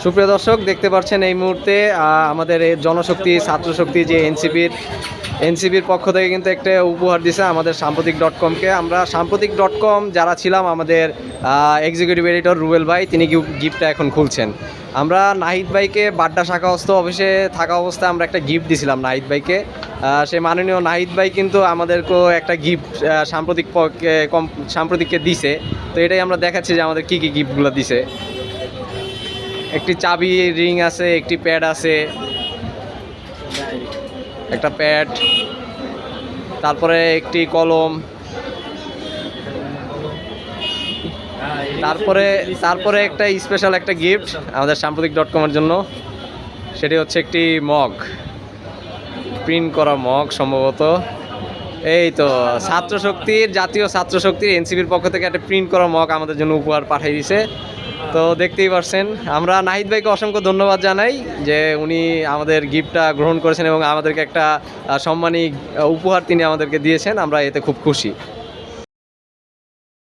সুপ্রিয় দর্শক, দেখতে পাচ্ছেন এই মুহূর্তে আমাদের এই জনশক্তি ছাত্রশক্তি যে এনসিপির পক্ষ থেকে কিন্তু একটা উপহার দিছে আমাদের সাম্প্রতিক.কমকে। আমরা সাম্প্রতিক.কম যারা ছিলাম, আমাদের এক্সিকিউটিভ এডিটর রুবেল ভাই তিনি গিফটটা এখন খুলছেন। আমরা নাহিদ ভাইকে বাড্ডা শাখা অফিসে থাকা অবস্থায় আমরা একটা গিফট দিছিলাম নাহিদ ভাইকে। সে মাননীয় নাহিদ ভাই কিন্তু আমাদেরকেও একটা গিফট সাম্প্রতিককে দিছে। তো এটাই আমরা দেখাচ্ছি যে আমাদের কী কী গিফটগুলো দিছে। একটি চাবি রিং আছে, একটি প্যাড আছে, একটা প্যাড, তারপরে একটি কলম, তারপরে একটা স্পেশাল একটা গিফট আমাদের সাম্প্রতিক.কমের জন্য। সেটি হচ্ছে একটি মগ, প্রিন্ট করা মগ সম্ভবত। এই তো জাতীয় ছাত্রশক্তির এনসিপির পক্ষ থেকে একটা প্রিন্ট করা মগ আমাদের জন্য উপহার পাঠিয়ে দিয়েছে। তো দেখতেই পারছেন, আমরা নাহিদ ভাইকে অসংখ্য ধন্যবাদ জানাই যে উনি আমাদের গিফটটা গ্রহণ করেছেন এবং আমাদেরকে একটা সম্মানী উপহার তিনি আমাদেরকে দিয়েছেন। আমরা এতে খুব খুশি।